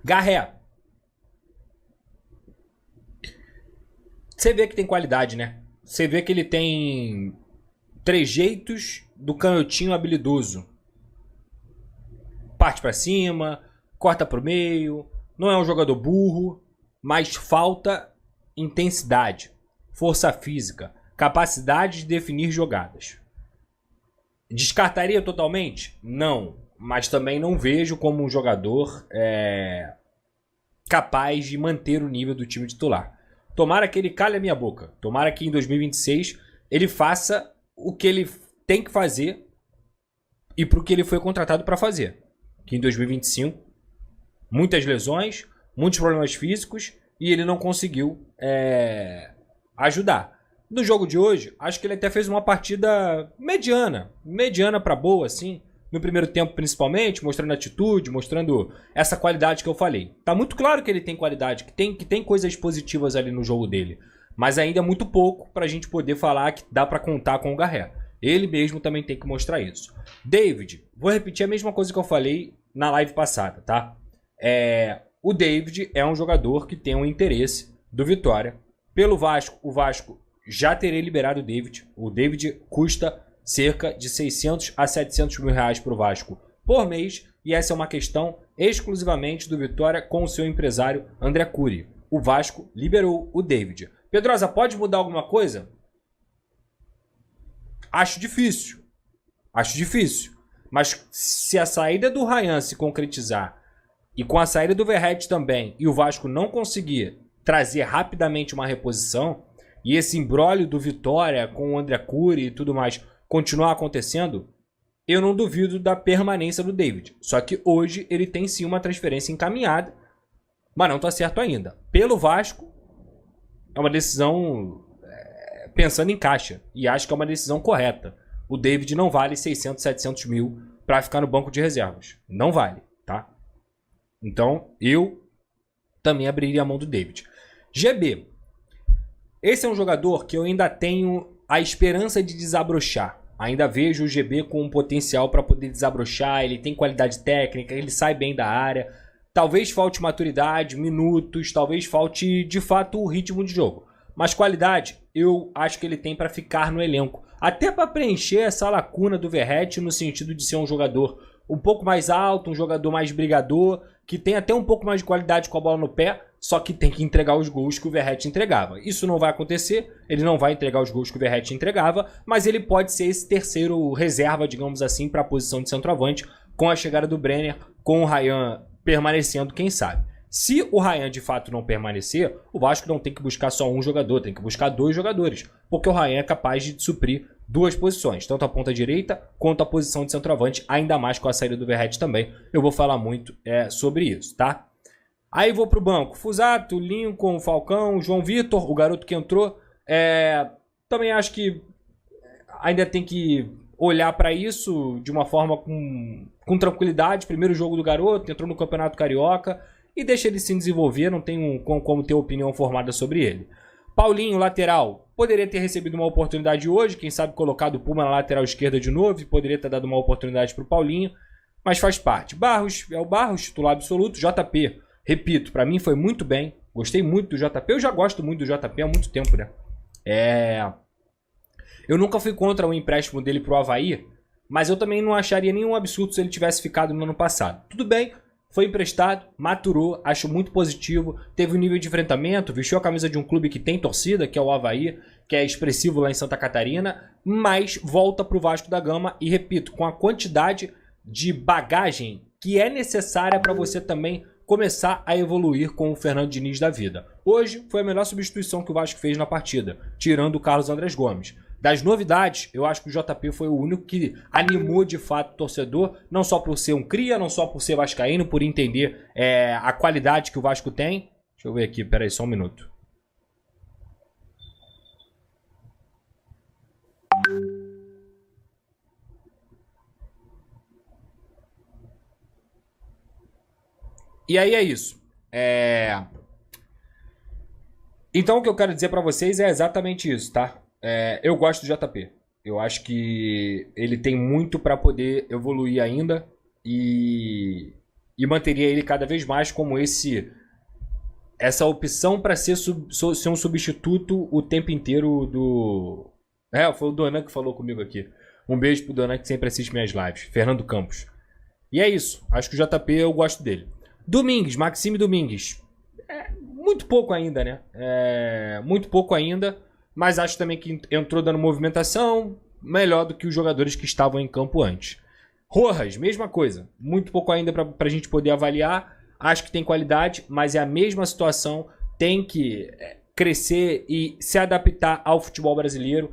Garré. Você vê que tem qualidade, né? Você vê que ele tem trejeitos do canhotinho habilidoso. Parte pra cima, corta pro meio, não é um jogador burro, mas falta intensidade, força física, capacidade de definir jogadas. Descartaria totalmente? Não, mas também não vejo como um jogador capaz de manter o nível do time titular. Tomara que ele cale a minha boca. Tomara que em 2026 ele faça o que ele tem que fazer e pro que ele foi contratado para fazer. Que em 2025, muitas lesões, muitos problemas físicos e ele não conseguiu ajudar. No jogo de hoje, acho que ele até fez uma partida mediana para boa, assim. No primeiro tempo, principalmente, mostrando atitude, mostrando essa qualidade que eu falei. Tá muito claro que ele tem qualidade, que tem coisas positivas ali no jogo dele. Mas ainda é muito pouco pra gente poder falar que dá pra contar com o Garré. Ele mesmo também tem que mostrar isso. David, vou repetir a mesma coisa que eu falei na live passada, tá? O David é um jogador que tem um interesse do Vitória. Pelo Vasco, o Vasco já teria liberado o David. O David custa cerca de 600 a 700 mil reais para o Vasco por mês. E essa é uma questão exclusivamente do Vitória com o seu empresário André Cury. O Vasco liberou o David. Pedrosa, pode mudar alguma coisa? Acho difícil. Mas se a saída do Ryan se concretizar e com a saída do Verratti também e o Vasco não conseguir trazer rapidamente uma reposição e esse imbróglio do Vitória com o André Cury e tudo mais continuar acontecendo, eu não duvido da permanência do David. Só que hoje ele tem sim uma transferência encaminhada, mas não está certo ainda. Pelo Vasco, é uma decisão pensando em caixa. E acho que é uma decisão correta. O David não vale 600, 700 mil para ficar no banco de reservas. Não vale, tá? Então, eu também abriria a mão do David. GB. Esse é um jogador que eu ainda tenho a esperança de desabrochar. Ainda vejo o GB com um potencial para poder desabrochar. Ele tem qualidade técnica, ele sai bem da área. Talvez falte maturidade, minutos, talvez falte de fato o ritmo de jogo. Mas qualidade, eu acho que ele tem para ficar no elenco. Até para preencher essa lacuna do Verratti no sentido de ser um jogador um pouco mais alto, um jogador mais brigador, que tem até um pouco mais de qualidade com a bola no pé, só que tem que entregar os gols que o Verratti entregava. Isso não vai acontecer, ele não vai entregar os gols que o Verratti entregava, mas ele pode ser esse terceiro reserva, digamos assim, para a posição de centroavante, com a chegada do Brenner, com o Ryan permanecendo, quem sabe. Se o Ryan de fato não permanecer, o Vasco não tem que buscar só um jogador, tem que buscar dois jogadores, porque o Ryan é capaz de suprir duas posições, tanto a ponta direita quanto a posição de centroavante, ainda mais com a saída do Verratti também. Eu vou falar muito sobre isso, tá? Aí vou pro banco. Fusato, Lincoln, Falcão, João Vitor, o garoto que entrou. Também acho que ainda tem que olhar para isso de uma forma com tranquilidade. Primeiro jogo do garoto, entrou no Campeonato Carioca e deixa ele se desenvolver, não tenho como ter opinião formada sobre ele. Paulinho, lateral, poderia ter recebido uma oportunidade hoje, quem sabe colocado o Puma na lateral esquerda de novo, poderia ter dado uma oportunidade para o Paulinho, mas faz parte. Barros, é o Barros, titular absoluto. JP, repito, para mim foi muito bem, gostei muito do JP, eu já gosto muito do JP há muito tempo, né? Eu nunca fui contra o empréstimo dele pro Avaí, mas eu também não acharia nenhum absurdo se ele tivesse ficado no ano passado. Tudo bem, foi emprestado, maturou, acho muito positivo, teve um nível de enfrentamento, vestiu a camisa de um clube que tem torcida, que é o Avaí, que é expressivo lá em Santa Catarina, mas volta pro Vasco da Gama e, repito, com a quantidade de bagagem que é necessária para você também começar a evoluir com o Fernando Diniz da vida. Hoje foi a melhor substituição que o Vasco fez na partida, tirando o Carlos Andrés Gomes. Das novidades, eu acho que o JP foi o único que animou de fato o torcedor, não só por ser um cria, não só por ser vascaíno, por entender a qualidade que o Vasco tem. Deixa eu ver aqui, peraí, só um minuto. E aí é isso. Então o que eu quero dizer pra vocês é exatamente isso, tá? Eu gosto do JP. Eu acho que ele tem muito pra poder evoluir ainda. E e manteria ele cada vez mais como essa opção para ser um substituto o tempo inteiro do... foi o Donan que falou comigo aqui. Um beijo pro Donan que sempre assiste minhas lives. Fernando Campos. E é isso. Acho que o JP eu gosto dele. Domingues, Maxime Domingues. Muito pouco ainda, né? Muito pouco ainda. Mas acho também que entrou dando movimentação melhor do que os jogadores que estavam em campo antes. Rojas, mesma coisa. Muito pouco ainda pra gente poder avaliar. Acho que tem qualidade, mas é a mesma situação. Tem que crescer e se adaptar ao futebol brasileiro.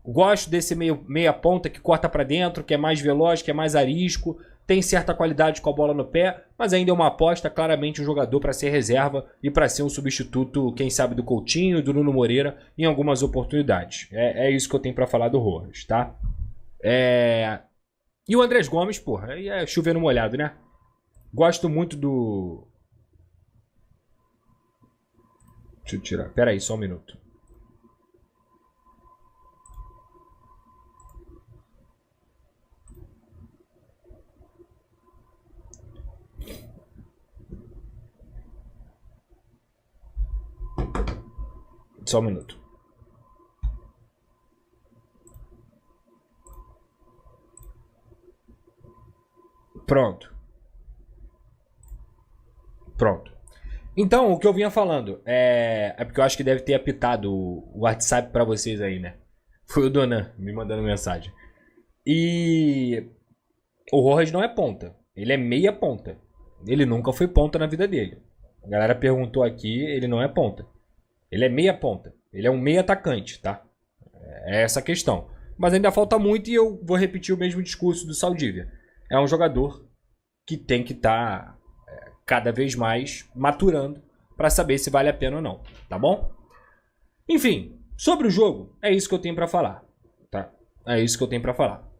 Gosto desse meia ponta que corta pra dentro, que é mais veloz, que é mais arisco. Tem certa qualidade com a bola no pé, mas ainda é uma aposta, claramente um jogador para ser reserva e para ser um substituto, quem sabe, do Coutinho, do Nuno Moreira, em algumas oportunidades. É isso que eu tenho para falar do Rojas, tá? E o Andrés Gomes, porra, aí é chover no molhado, né? Gosto muito do... Deixa eu tirar, pera aí, só um minuto. Só um minuto. Pronto. Então, o que eu vinha falando é porque eu acho que deve ter apitado o WhatsApp pra vocês aí, né? Foi o Donan me mandando mensagem. E o Rojas não é ponta. Ele é meia ponta. Ele nunca foi ponta na vida dele. A galera perguntou aqui, ele não é ponta. Ele é meia ponta. Ele é um meia atacante, tá? É essa a questão. Mas ainda falta muito e eu vou repetir o mesmo discurso do Saldívia. É um jogador que tem que estar cada vez mais maturando para saber se vale a pena ou não, tá bom? Enfim, sobre o jogo, é isso que eu tenho para falar, tá? É isso que eu tenho para falar.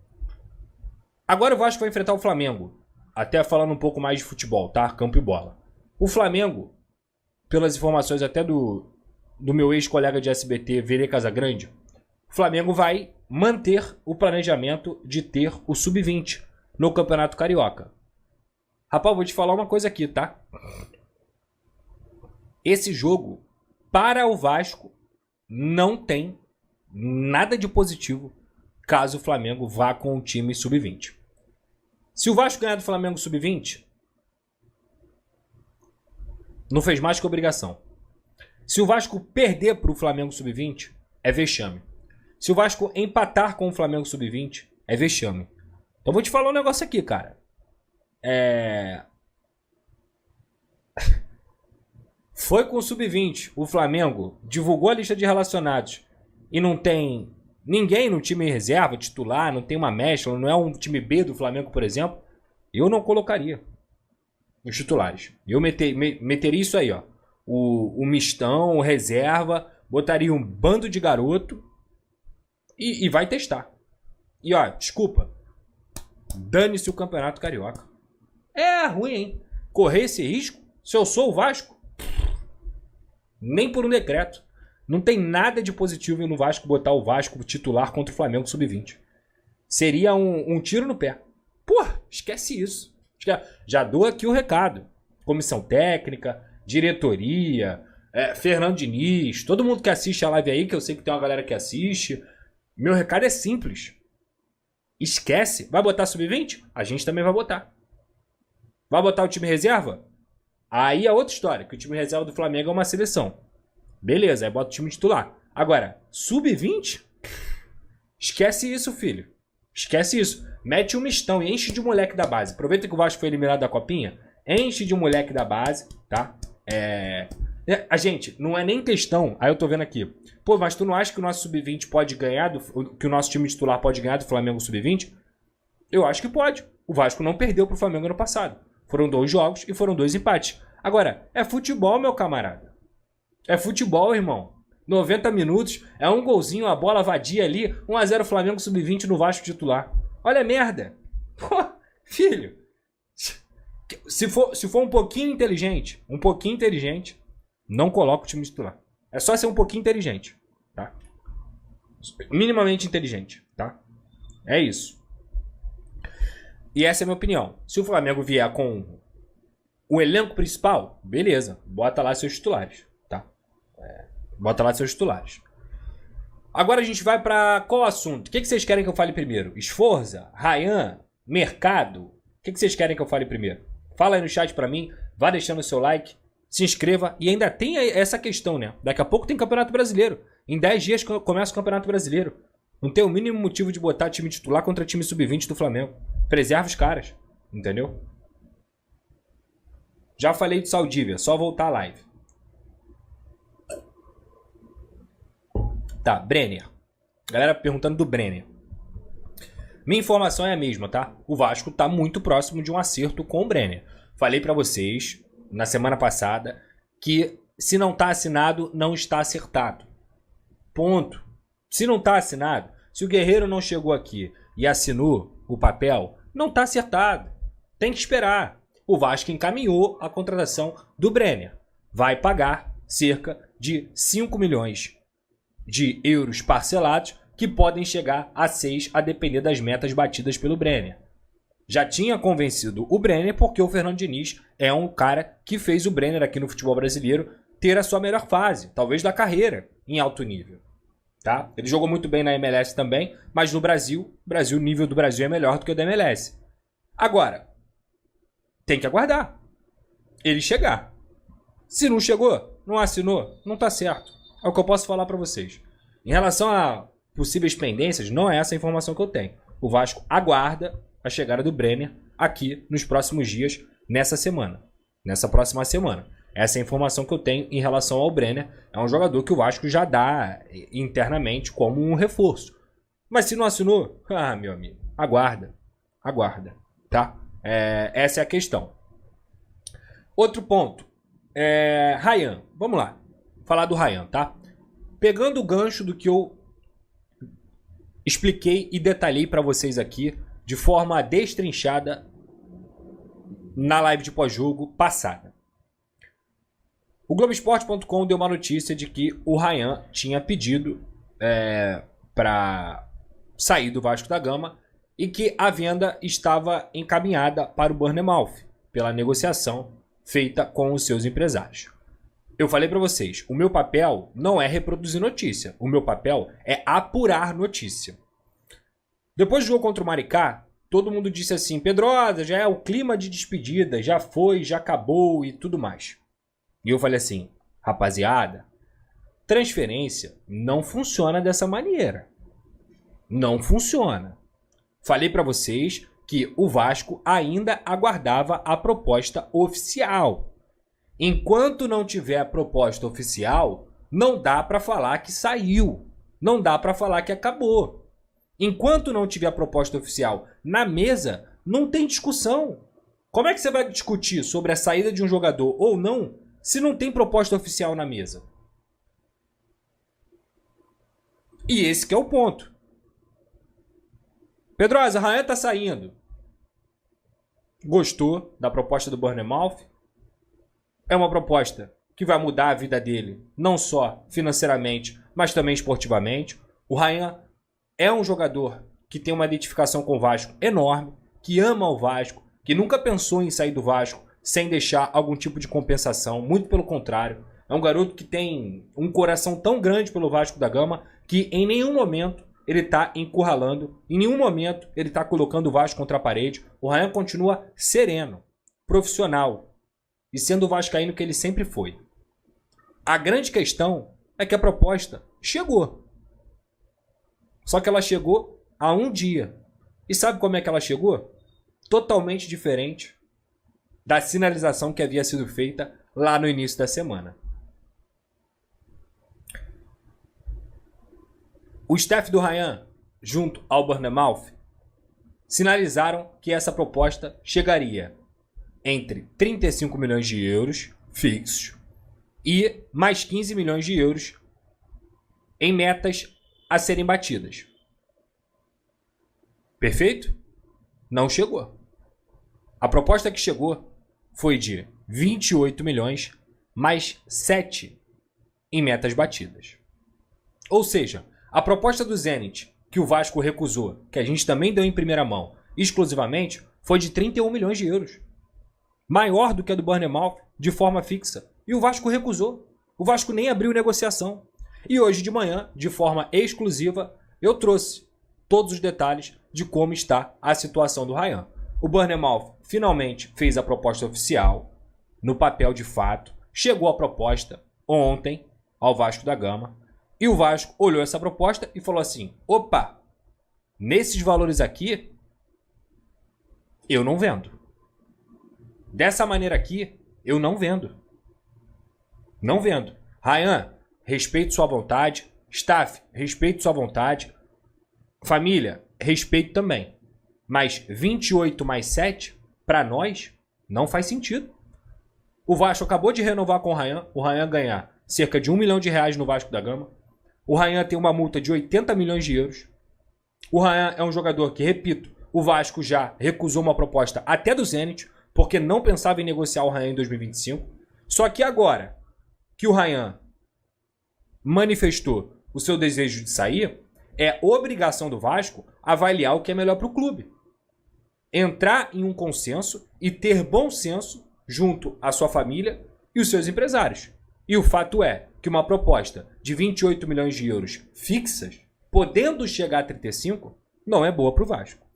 Agora o Vasco vai enfrentar o Flamengo. Até falando um pouco mais de futebol, tá? Campo e bola. O Flamengo, pelas informações até do meu ex-colega de SBT, Verê Casagrande, o Flamengo vai manter o planejamento de ter o Sub-20 no Campeonato Carioca. Rapaz, vou te falar uma coisa aqui, tá? Esse jogo, para o Vasco, não tem nada de positivo caso o Flamengo vá com o time Sub-20. Se o Vasco ganhar do Flamengo Sub-20, não fez mais que obrigação. Se o Vasco perder para o Flamengo Sub-20, é vexame. Se o Vasco empatar com o Flamengo Sub-20, é vexame. Então vou te falar um negócio aqui, cara. Foi com o Sub-20, o Flamengo divulgou a lista de relacionados e não tem ninguém no time reserva, titular, não tem uma mescla, não é um time B do Flamengo, por exemplo, eu não colocaria os titulares. Eu meteria isso aí, ó. O mistão, o reserva, botaria um bando de garoto e vai testar. E ó, desculpa, dane-se o Campeonato Carioca. É ruim, hein? Correr esse risco, se eu sou o Vasco, nem por um decreto. Não tem nada de positivo no Vasco botar o Vasco titular contra o Flamengo Sub-20. Seria um tiro no pé. Porra, esquece isso. Já dou aqui o recado. Comissão técnica, diretoria, Fernando Diniz, todo mundo que assiste a live aí, que eu sei que tem uma galera que assiste. Meu recado é simples. Esquece. Vai botar Sub-20? A gente também vai botar. Vai botar o time reserva? Aí é outra história, que o time reserva do Flamengo é uma seleção. Beleza, aí bota o time titular. Agora, Sub-20? Esquece isso, filho. Esquece isso. Mete um mistão e enche de moleque da base. Aproveita que o Vasco foi eliminado da Copinha. Enche de moleque da base, tá? A gente, não é nem questão... Aí eu tô vendo aqui. Pô, mas tu não acha que o nosso Sub-20 pode ganhar... que o nosso time titular pode ganhar do Flamengo Sub-20? Eu acho que pode. O Vasco não perdeu pro Flamengo ano passado. Foram 2 jogos e foram 2 empates. Agora, é futebol, meu camarada. É futebol, irmão. 90 minutos, é um golzinho, a bola vadia ali, 1-0 Flamengo Sub-20 no Vasco titular. Olha a merda. Pô, filho. Se for um pouquinho inteligente, não coloca o time titular. É só ser um pouquinho inteligente, tá? Minimamente inteligente, tá? É isso. E essa é a minha opinião. Se o Flamengo vier com o elenco principal, beleza. Bota lá seus titulares, tá? Bota lá seus titulares. Agora a gente vai pra qual assunto? O que vocês querem que eu fale primeiro? Sforza? Ryan? Mercado? O que vocês querem que eu fale primeiro? Fala aí no chat pra mim. Vá deixando o seu like. Se inscreva. E ainda tem essa questão, né? Daqui a pouco tem Campeonato Brasileiro. Em 10 dias começa o Campeonato Brasileiro. Não tem o mínimo motivo de botar time titular contra time sub-20 do Flamengo. Preserva os caras. Entendeu? Já falei de Saldívia. Só voltar à live. Tá, Brenner. Galera perguntando do Brenner. Minha informação é a mesma, tá? O Vasco tá muito próximo de um acerto com o Brenner. Falei pra vocês na semana passada que se não tá assinado, não está acertado. Ponto. Se não tá assinado, se o Guerreiro não chegou aqui e assinou o papel, não tá acertado. Tem que esperar. O Vasco encaminhou a contratação do Brenner. Vai pagar cerca de 5 milhões de euros parcelados, que podem chegar a 6 a depender das metas batidas pelo Brenner. Já tinha convencido o Brenner porque o Fernando Diniz é um cara que fez o Brenner aqui no futebol brasileiro ter a sua melhor fase, talvez da carreira, em alto nível. Tá? Ele jogou muito bem na MLS também, mas no Brasil, o nível do Brasil é melhor do que o da MLS. Agora, tem que aguardar ele chegar. Se não chegou, não assinou, não tá certo. É o que eu posso falar para vocês. Em relação a possíveis pendências, não é essa a informação que eu tenho. O Vasco aguarda a chegada do Brenner aqui nos próximos dias, nessa próxima semana. Essa é a informação que eu tenho em relação ao Brenner. É um jogador que o Vasco já dá internamente como um reforço. Mas se não assinou, meu amigo, aguarda, tá? Essa é a questão. Outro ponto, Ryan, vamos lá. Falar do Ryan, tá? Pegando o gancho do que eu expliquei e detalhei para vocês aqui de forma destrinchada na live de pós-jogo passada. O Globoesporte.com deu uma notícia de que o Ryan tinha pedido para sair do Vasco da Gama e que a venda estava encaminhada para o Bournemouth pela negociação feita com os seus empresários. Eu falei para vocês, o meu papel não é reproduzir notícia. O meu papel é apurar notícia. Depois do jogo contra o Maricá, todo mundo disse assim, Pedrosa, já é o clima de despedida, já foi, já acabou e tudo mais. E eu falei assim, rapaziada, transferência não funciona dessa maneira. Não funciona. Falei para vocês que o Vasco ainda aguardava a proposta oficial. Enquanto não tiver a proposta oficial, não dá para falar que saiu. Não dá para falar que acabou. Enquanto não tiver a proposta oficial na mesa, não tem discussão. Como é que você vai discutir sobre a saída de um jogador ou não se não tem proposta oficial na mesa? E esse que é o ponto. Pedrosa, Ryan tá saindo. Gostou da proposta do Bournemouth? É uma proposta que vai mudar a vida dele, não só financeiramente, mas também esportivamente. O Ryan é um jogador que tem uma identificação com o Vasco enorme, que ama o Vasco, que nunca pensou em sair do Vasco sem deixar algum tipo de compensação, muito pelo contrário. É um garoto que tem um coração tão grande pelo Vasco da Gama que em nenhum momento ele está encurralando, em nenhum momento ele está colocando o Vasco contra a parede. O Ryan continua sereno, profissional, e sendo o vascaíno que ele sempre foi. A grande questão é que a proposta chegou. Só que ela chegou há um dia. E sabe como é que ela chegou? Totalmente diferente da sinalização que havia sido feita lá no início da semana. O staff do Ryan, junto ao Bournemouth, sinalizaram que essa proposta chegaria entre 35 milhões de euros fixos e mais 15 milhões de euros em metas a serem batidas. Perfeito? Não chegou. A proposta que chegou foi de 28 milhões mais 7 em metas batidas. Ou seja, a proposta do Zenit, que o Vasco recusou, que a gente também deu em primeira mão, exclusivamente, foi de 31 milhões de euros. Maior do que a do Bournemouth, de forma fixa. E o Vasco recusou. O Vasco nem abriu negociação. E hoje de manhã, de forma exclusiva, eu trouxe todos os detalhes de como está a situação do Ryan. O Bournemouth finalmente fez a proposta oficial, no papel de fato. Chegou a proposta ontem ao Vasco da Gama. E o Vasco olhou essa proposta e falou assim: opa, nesses valores aqui, eu não vendo. Dessa maneira aqui, eu não vendo. Não vendo. Ryan, respeito sua vontade. Staff, respeito sua vontade. Família, respeito também. Mas 28 mais 7, para nós, não faz sentido. O Vasco acabou de renovar com o Ryan ganhar cerca de 1 milhão de reais no Vasco da Gama. O Ryan tem uma multa de 80 milhões de euros. O Ryan é um jogador que, repito, o Vasco já recusou uma proposta até do Zenit, porque não pensava em negociar o Ryan em 2025. Só que agora que o Ryan manifestou o seu desejo de sair, é obrigação do Vasco avaliar o que é melhor para o clube. Entrar em um consenso e ter bom senso junto à sua família e os seus empresários. E o fato é que uma proposta de 28 milhões de euros fixas, podendo chegar a 35, não é boa para o Vasco.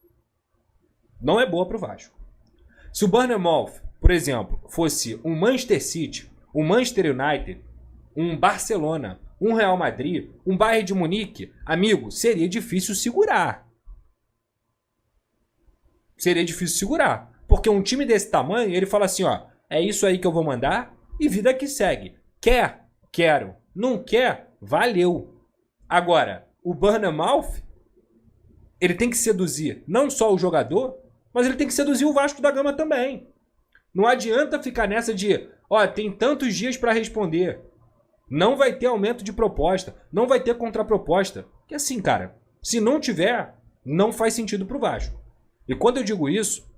Não é boa para o Vasco. Se o Bournemouth, por exemplo, fosse um Manchester City, um Manchester United, um Barcelona, um Real Madrid, um Bayern de Munique, amigo, seria difícil segurar. Seria difícil segurar. Porque um time desse tamanho, ele fala assim, ó, é isso aí que eu vou mandar e vida que segue. Quer? Quero. Não quer? Valeu. Agora, o Bournemouth, ele tem que seduzir não só o jogador, mas ele tem que seduzir o Vasco da Gama também. Não adianta ficar nessa de, ó, tem tantos dias para responder. Não vai ter aumento de proposta, não vai ter contraproposta. Que assim, cara, se não tiver, não faz sentido pro Vasco. E quando eu digo isso,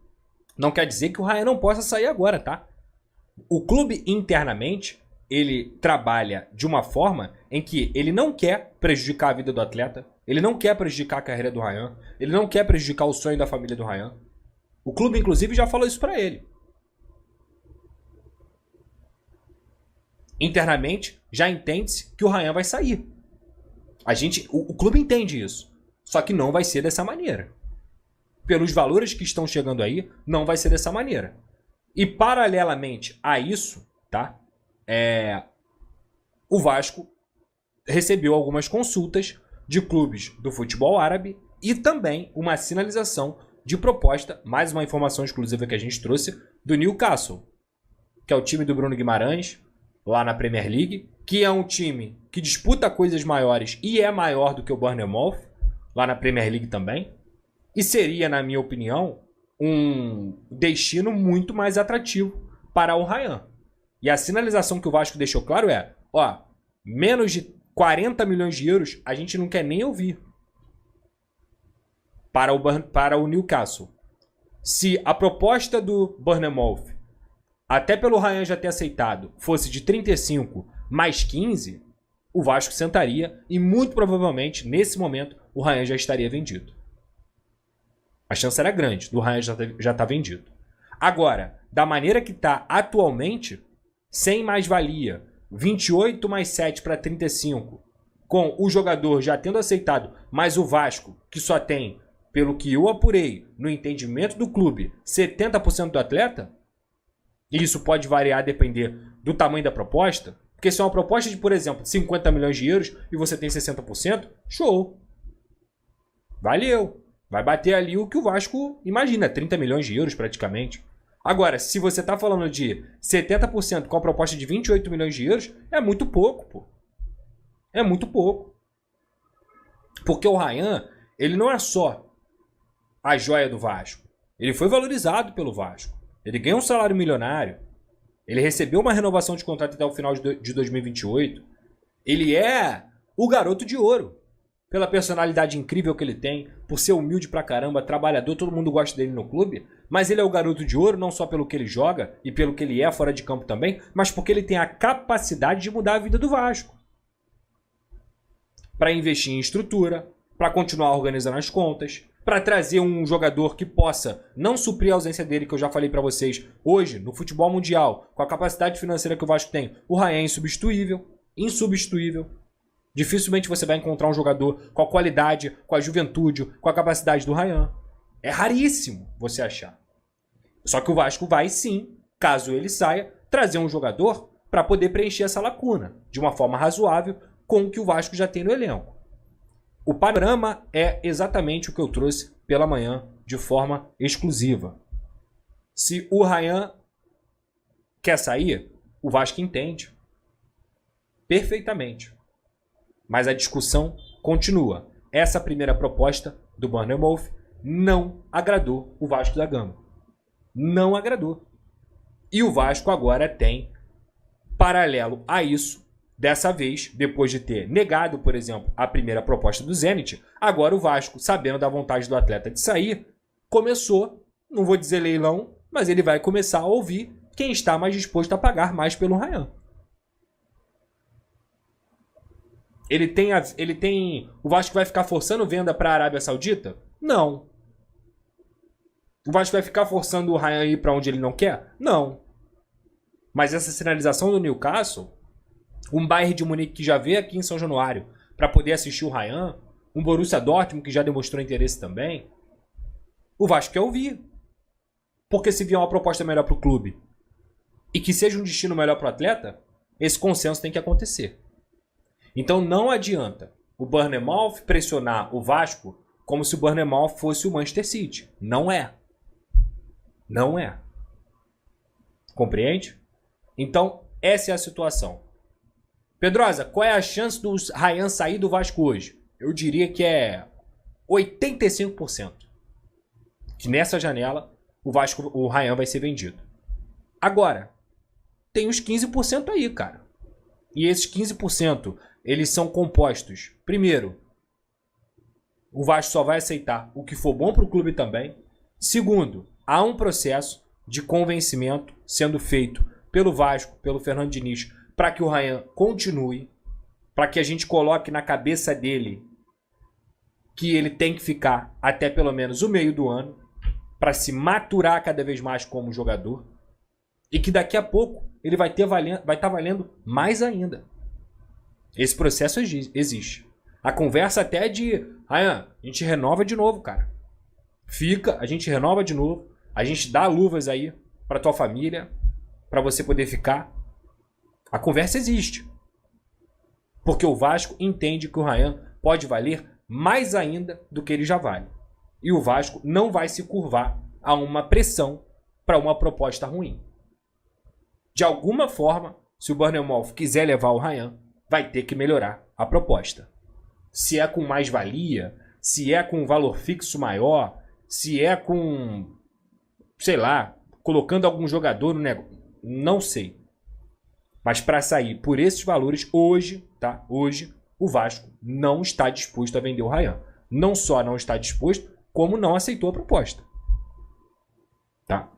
não quer dizer que o Ryan não possa sair agora, tá? O clube internamente, ele trabalha de uma forma em que ele não quer prejudicar a vida do atleta, ele não quer prejudicar a carreira do Ryan, ele não quer prejudicar o sonho da família do Ryan. O clube, inclusive, já falou isso pra ele. Internamente, já entende-se que o Ryan vai sair. O clube entende isso. Só que não vai ser dessa maneira. Pelos valores que estão chegando aí, não vai ser dessa maneira. E paralelamente a isso, tá? O Vasco recebeu algumas consultas de clubes do futebol árabe e também uma sinalização de proposta, mais uma informação exclusiva que a gente trouxe, do Newcastle, que é o time do Bruno Guimarães, lá na Premier League, que é um time que disputa coisas maiores e é maior do que o Bournemouth, lá na Premier League também, e seria, na minha opinião, um destino muito mais atrativo para o Ryan. E a sinalização que o Vasco deixou claro é, ó, menos de 40 milhões de euros a gente não quer nem ouvir para o Newcastle. Se a proposta do Bournemouth, até pelo Ryan já ter aceitado, fosse de 35 mais 15, o Vasco sentaria e muito provavelmente, nesse momento, o Ryan já estaria vendido. A chance era grande do Ryan já estar vendido. Agora, da maneira que está atualmente, sem mais-valia, 28 mais 7 para 35, com o jogador já tendo aceitado, mas o Vasco, que só tem, pelo que eu apurei, no entendimento do clube, 70% do atleta, e isso pode variar a depender do tamanho da proposta, porque se é uma proposta de, por exemplo, 50 milhões de euros e você tem 60%, show. Valeu. Vai bater ali o que o Vasco imagina, 30 milhões de euros praticamente. Agora, se você está falando de 70% com a proposta de 28 milhões de euros, é muito pouco, pô. É muito pouco. Porque o Ryan, ele não é só a joia do Vasco. Ele foi valorizado pelo Vasco. Ele ganhou um salário milionário. Ele recebeu uma renovação de contrato até o final de 2028. Ele é o garoto de ouro. Pela personalidade incrível que ele tem, por ser humilde pra caramba, trabalhador, todo mundo gosta dele no clube. Mas ele é o garoto de ouro não só pelo que ele joga e pelo que ele é fora de campo também, mas porque ele tem a capacidade de mudar a vida do Vasco. Para investir em estrutura, para continuar organizando as contas, para trazer um jogador que possa não suprir a ausência dele, que eu já falei para vocês. Hoje, no futebol mundial, com a capacidade financeira que o Vasco tem, o Ryan é insubstituível. Insubstituível. Dificilmente você vai encontrar um jogador com a qualidade, com a juventude, com a capacidade do Ryan. É raríssimo você achar. Só que o Vasco vai sim, caso ele saia, trazer um jogador para poder preencher essa lacuna de uma forma razoável com o que o Vasco já tem no elenco. O panorama é exatamente o que eu trouxe pela manhã de forma exclusiva. Se o Ryan quer sair, o Vasco entende perfeitamente. Mas a discussão continua. Essa primeira proposta do Bournemouth não agradou o Vasco da Gama. Não agradou. E o Vasco agora tem, paralelo a isso, dessa vez, depois de ter negado, por exemplo, a primeira proposta do Zenit, agora o Vasco, sabendo da vontade do atleta de sair, começou, não vou dizer leilão, mas ele vai começar a ouvir quem está mais disposto a pagar mais pelo Ryan. O Vasco vai ficar forçando venda para a Arábia Saudita? Não. O Vasco vai ficar forçando o Ryan a ir para onde ele não quer? Não. Mas essa sinalização do Newcastle, um Bayern de Munique que já veio aqui em São Januário para poder assistir o Ryan, um Borussia Dortmund que já demonstrou interesse também, o Vasco quer ouvir. Porque se vier uma proposta melhor para o clube e que seja um destino melhor para o atleta, esse consenso tem que acontecer. Então não adianta o Bournemouth pressionar o Vasco como se o Bournemouth fosse o Manchester City. Não é. Não é. Compreende? Então, essa é a situação. Pedrosa, qual é a chance do Ryan sair do Vasco hoje? Eu diria que é 85%. Que nessa janela o Ryan vai ser vendido. Agora, tem os 15% aí, cara. E esses 15%, eles são compostos. Primeiro, o Vasco só vai aceitar o que for bom para o clube também. Segundo, há um processo de convencimento sendo feito pelo Vasco, pelo Fernando Diniz, para que o Ryan continue, para que a gente coloque na cabeça dele que ele tem que ficar até pelo menos o meio do ano, para se maturar cada vez mais como jogador, e que daqui a pouco ele vai estar valendo mais ainda. Esse processo existe. A conversa até é de Ryan, a gente renova de novo, cara. Fica, a gente renova de novo, a gente dá luvas aí para tua família, para você poder ficar. A conversa existe. Porque o Vasco entende que o Ryan pode valer mais ainda do que ele já vale. E o Vasco não vai se curvar a uma pressão para uma proposta ruim. De alguma forma, se o Bournemouth quiser levar o Ryan, vai ter que melhorar a proposta. Se é com mais-valia, se é com um valor fixo maior, se é com, sei lá, colocando algum jogador no negócio, não sei. Mas para sair por esses valores, hoje, tá? Hoje, o Vasco não está disposto a vender o Ryan. Não só não está disposto, como não aceitou a proposta. Tá?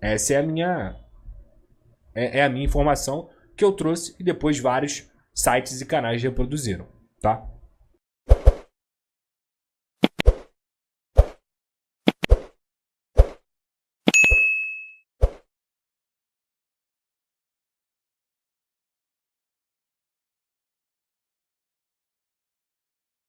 Essa é a minha informação que eu trouxe e depois vários sites e canais reproduziram, tá?